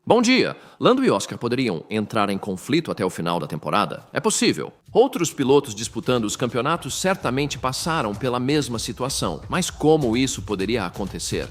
Bom dia! Lando e Oscar poderiam entrar em conflito até o final da temporada? É possível. Outros pilotos disputando os campeonatos certamente passaram pela mesma situação, mas como isso poderia acontecer?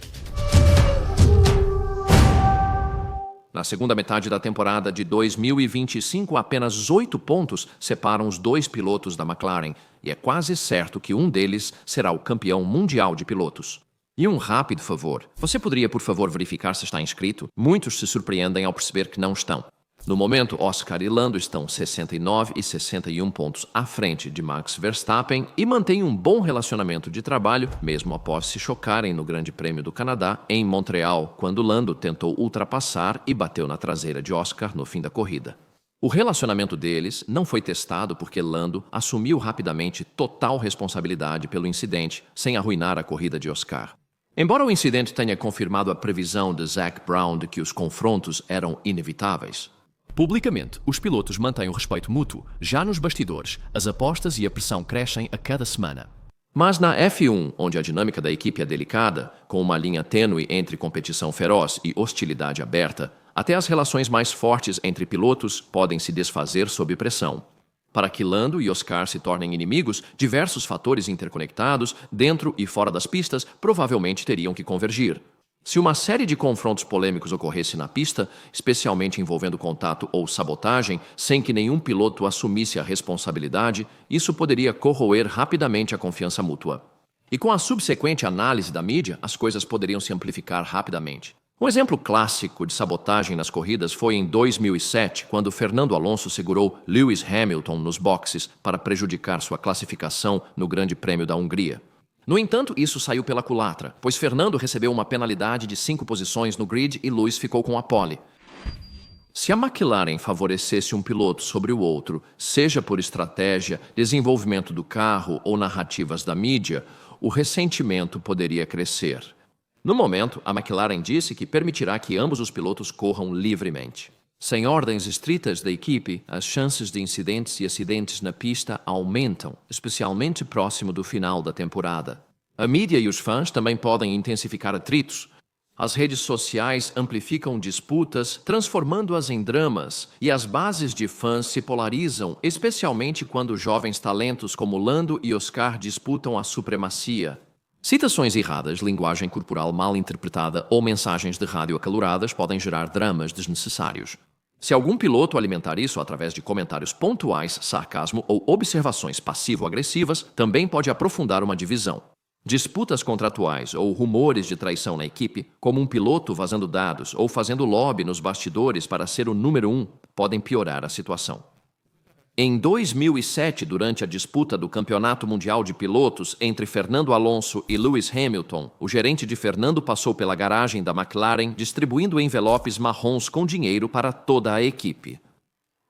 Na segunda metade da temporada de 2025, apenas 8 pontos separam os dois pilotos da McLaren, e é quase certo que um deles será o campeão mundial de pilotos. E um rápido favor. Você poderia, por favor, verificar se está inscrito? Muitos se surpreendem ao perceber que não estão. No momento, Oscar e Lando estão 69 e 61 pontos à frente de Max Verstappen e mantêm um bom relacionamento de trabalho, mesmo após se chocarem no Grande Prêmio do Canadá, em Montreal, quando Lando tentou ultrapassar e bateu na traseira de Oscar no fim da corrida. O relacionamento deles não foi testado porque Lando assumiu rapidamente total responsabilidade pelo incidente, sem arruinar a corrida de Oscar. Embora o incidente tenha confirmado a previsão de Zac Brown de que os confrontos eram inevitáveis, publicamente, os pilotos mantêm o respeito mútuo. Já nos bastidores, as apostas e a pressão crescem a cada semana. mas na F1, onde a dinâmica da equipe é delicada, com uma linha tênue entre competição feroz e hostilidade aberta, até as relações mais fortes entre pilotos podem se desfazer sob pressão. Para que Lando e Oscar se tornem inimigos, diversos fatores interconectados, dentro e fora das pistas, provavelmente teriam que convergir. Se uma série de confrontos polêmicos ocorresse na pista, especialmente envolvendo contato ou sabotagem, sem que nenhum piloto assumisse a responsabilidade, isso poderia corroer rapidamente a confiança mútua. E com a subsequente análise da mídia, as coisas poderiam se amplificar rapidamente. Um exemplo clássico de sabotagem nas corridas foi em 2007, quando Fernando Alonso segurou Lewis Hamilton nos boxes para prejudicar sua classificação no Grande Prêmio da Hungria. No entanto, isso saiu pela culatra, pois Fernando recebeu uma penalidade de 5 posições no grid e Lewis ficou com a pole. Se a McLaren favorecesse um piloto sobre o outro, seja por estratégia, desenvolvimento do carro ou narrativas da mídia, o ressentimento poderia crescer. No momento, a McLaren disse que permitirá que ambos os pilotos corram livremente. Sem ordens estritas da equipe, as chances de incidentes e acidentes na pista aumentam, especialmente próximo do final da temporada. A mídia e os fãs também podem intensificar atritos. As redes sociais amplificam disputas, transformando-as em dramas, e as bases de fãs se polarizam, especialmente quando jovens talentos como Lando e Oscar disputam a supremacia. Citações erradas, linguagem corporal mal interpretada ou mensagens de rádio acaloradas podem gerar dramas desnecessários. Se algum piloto alimentar isso através de comentários pontuais, sarcasmo ou observações passivo-agressivas, também pode aprofundar uma divisão. Disputas contratuais ou rumores de traição na equipe, como um piloto vazando dados ou fazendo lobby nos bastidores para ser o número 1, podem piorar a situação. Em 2007, durante a disputa do Campeonato Mundial de Pilotos entre Fernando Alonso e Lewis Hamilton, o gerente de Fernando passou pela garagem da McLaren distribuindo envelopes marrons com dinheiro para toda a equipe.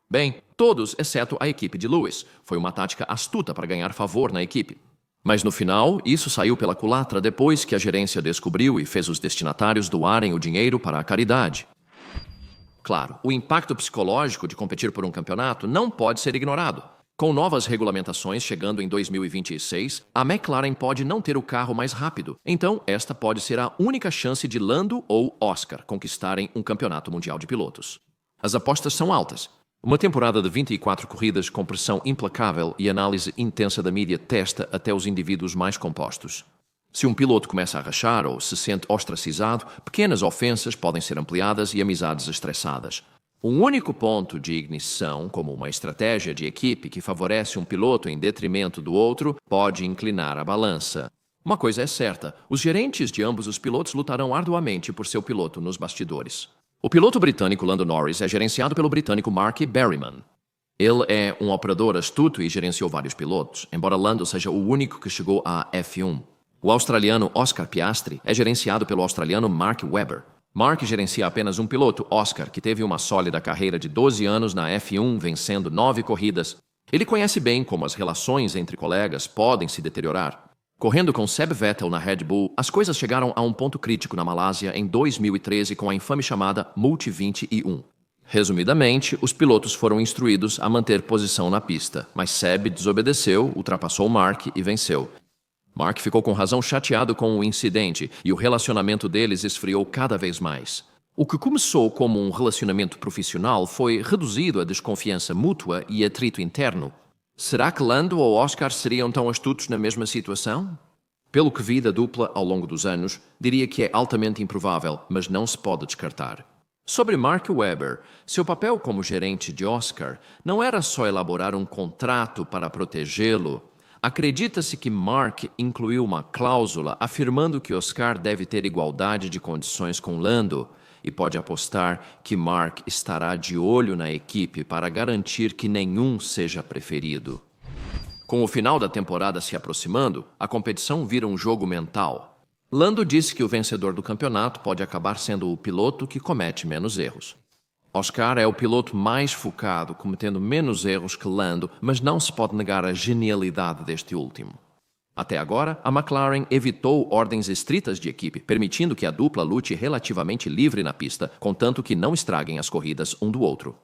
Bem, todos exceto a equipe de Lewis. Foi uma tática astuta para ganhar favor na equipe. Mas no final, isso saiu pela culatra depois que a gerência descobriu e fez os destinatários doarem o dinheiro para a caridade. Claro, o impacto psicológico de competir por um campeonato não pode ser ignorado. Com novas regulamentações chegando em 2026, a McLaren pode não ter o carro mais rápido. Então, esta pode ser a única chance de Lando ou Oscar conquistarem um campeonato mundial de pilotos. As apostas são altas. Uma temporada de 24 corridas com pressão implacável e análise intensa da mídia testa até os indivíduos mais compostos. Se um piloto começa a rachar ou se sente ostracizado, pequenas ofensas podem ser ampliadas e amizades estressadas. Um único ponto de ignição, como uma estratégia de equipe que favorece um piloto em detrimento do outro, pode inclinar a balança. Uma coisa é certa, os gerentes de ambos os pilotos lutarão arduamente por seu piloto nos bastidores. O piloto britânico Lando Norris é gerenciado pelo britânico Mark Berryman. Ele é um operador astuto e gerenciou vários pilotos, embora Lando seja o único que chegou à F1. O australiano Oscar Piastri é gerenciado pelo australiano Mark Webber. Mark gerencia apenas um piloto, Oscar, que teve uma sólida carreira de 12 anos na F1, vencendo 9 corridas. Ele conhece bem como as relações entre colegas podem se deteriorar. Correndo com Seb Vettel na Red Bull, as coisas chegaram a um ponto crítico na Malásia em 2013 com a infame chamada Multi 21. Resumidamente, os pilotos foram instruídos a manter posição na pista, mas Seb desobedeceu, ultrapassou Mark e venceu. Mark ficou com razão chateado com o incidente e o relacionamento deles esfriou cada vez mais. O que começou como um relacionamento profissional foi reduzido a desconfiança mútua e atrito interno. Será que Lando ou Oscar seriam tão astutos na mesma situação? Pelo que vi da dupla ao longo dos anos, diria que é altamente improvável, mas não se pode descartar. Sobre Mark Webber, seu papel como gerente de Oscar não era só elaborar um contrato para protegê-lo. Acredita-se que Mark incluiu uma cláusula afirmando que Oscar deve ter igualdade de condições com Lando, e pode apostar que Mark estará de olho na equipe para garantir que nenhum seja preferido. Com o final da temporada se aproximando, a competição vira um jogo mental. Lando disse que o vencedor do campeonato pode acabar sendo o piloto que comete menos erros. Oscar é o piloto mais focado, cometendo menos erros que Lando, mas não se pode negar a genialidade deste último. Até agora, a McLaren evitou ordens estritas de equipe, permitindo que a dupla lute relativamente livre na pista, contanto que não estraguem as corridas um do outro.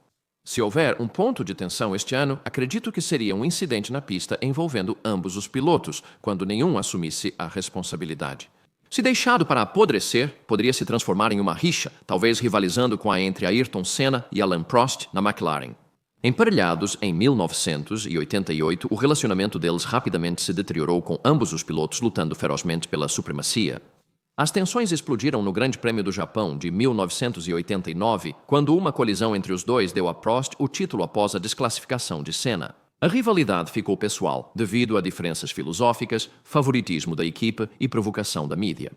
Se houver um ponto de tensão este ano, acredito que seria um incidente na pista envolvendo ambos os pilotos, quando nenhum assumisse a responsabilidade. Se deixado para apodrecer, poderia se transformar em uma rixa, talvez rivalizando com a entre Ayrton Senna e Alain Prost na McLaren. Emparelhados em 1988, o relacionamento deles rapidamente se deteriorou, com ambos os pilotos lutando ferozmente pela supremacia. As tensões explodiram no Grande Prêmio do Japão de 1989, quando uma colisão entre os dois deu a Prost o título após a desclassificação de Senna. A rivalidade ficou pessoal, devido a diferenças filosóficas, favoritismo da equipe e provocação da mídia.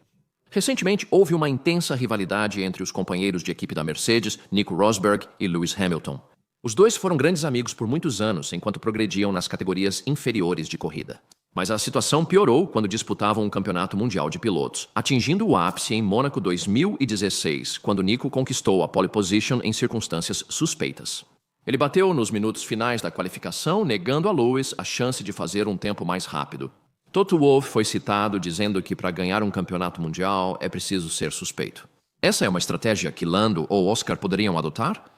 Recentemente, houve uma intensa rivalidade entre os companheiros de equipe da Mercedes, Nico Rosberg e Lewis Hamilton. Os dois foram grandes amigos por muitos anos, enquanto progrediam nas categorias inferiores de corrida. Mas a situação piorou quando disputavam um campeonato mundial de pilotos, atingindo o ápice em Mônaco 2016, quando Nico conquistou a pole position em circunstâncias suspeitas. Ele bateu nos minutos finais da qualificação, negando a Lewis a chance de fazer um tempo mais rápido. Toto Wolff foi citado dizendo que para ganhar um campeonato mundial é preciso ser suspeito. Essa é uma estratégia que Lando ou Oscar poderiam adotar?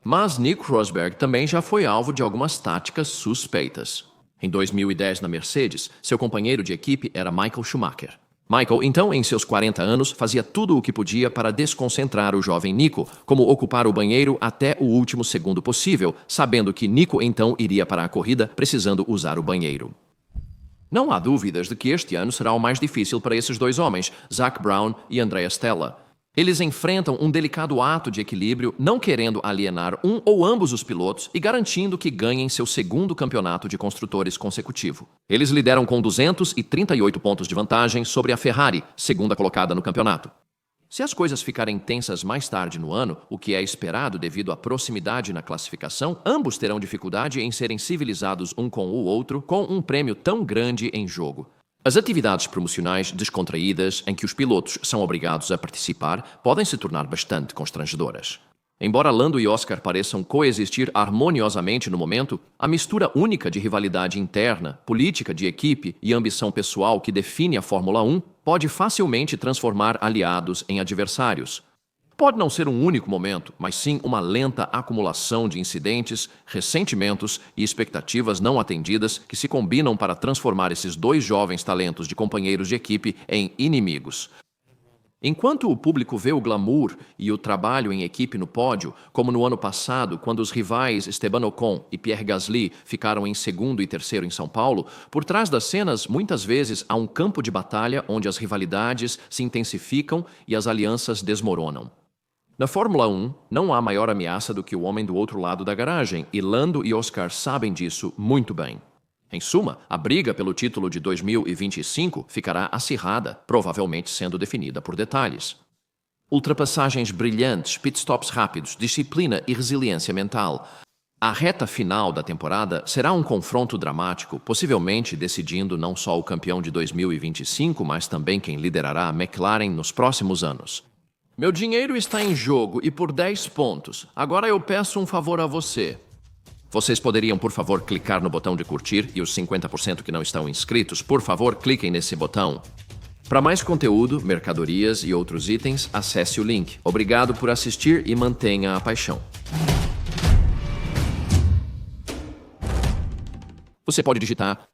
Mas Nico Rosberg também já foi alvo de algumas táticas suspeitas. Em 2010, na Mercedes, seu companheiro de equipe era Michael Schumacher. Michael, então, em seus 40 anos, fazia tudo o que podia para desconcentrar o jovem Nico, como ocupar o banheiro até o último segundo possível, sabendo que Nico então iria para a corrida precisando usar o banheiro. Não há dúvidas de que este ano será o mais difícil para esses dois homens, Zac Brown e Andrea Stella. Eles enfrentam um delicado ato de equilíbrio, não querendo alienar um ou ambos os pilotos e garantindo que ganhem seu segundo campeonato de construtores consecutivo. Eles lideram com 238 pontos de vantagem sobre a Ferrari, segunda colocada no campeonato. Se as coisas ficarem tensas mais tarde no ano, o que é esperado devido à proximidade na classificação, ambos terão dificuldade em serem civilizados um com o outro, com um prêmio tão grande em jogo. As atividades promocionais descontraídas, em que os pilotos são obrigados a participar, podem se tornar bastante constrangedoras. Embora Lando e Oscar pareçam coexistir harmoniosamente no momento, a mistura única de rivalidade interna, política de equipe e ambição pessoal que define a Fórmula 1 pode facilmente transformar aliados em adversários. Pode não ser um único momento, mas sim uma lenta acumulação de incidentes, ressentimentos e expectativas não atendidas que se combinam para transformar esses dois jovens talentos de companheiros de equipe em inimigos. Enquanto o público vê o glamour e o trabalho em equipe no pódio, como no ano passado, quando os rivais Esteban Ocon e Pierre Gasly ficaram em segundo e terceiro em São Paulo, por trás das cenas, muitas vezes há um campo de batalha onde as rivalidades se intensificam e as alianças desmoronam. Na Fórmula 1, não há maior ameaça do que o homem do outro lado da garagem, e Lando e Oscar sabem disso muito bem. Em suma, a briga pelo título de 2025 ficará acirrada, provavelmente sendo definida por detalhes. Ultrapassagens brilhantes, pitstops rápidos, disciplina e resiliência mental. A reta final da temporada será um confronto dramático, possivelmente decidindo não só o campeão de 2025, mas também quem liderará a McLaren nos próximos anos. Meu dinheiro está em jogo e por 10 pontos. Agora eu peço um favor a você. Vocês poderiam, por favor, clicar no botão de curtir e os 50% que não estão inscritos, por favor, cliquem nesse botão. Para mais conteúdo, mercadorias e outros itens, acesse o link. Obrigado por assistir e mantenha a paixão. Você pode digitar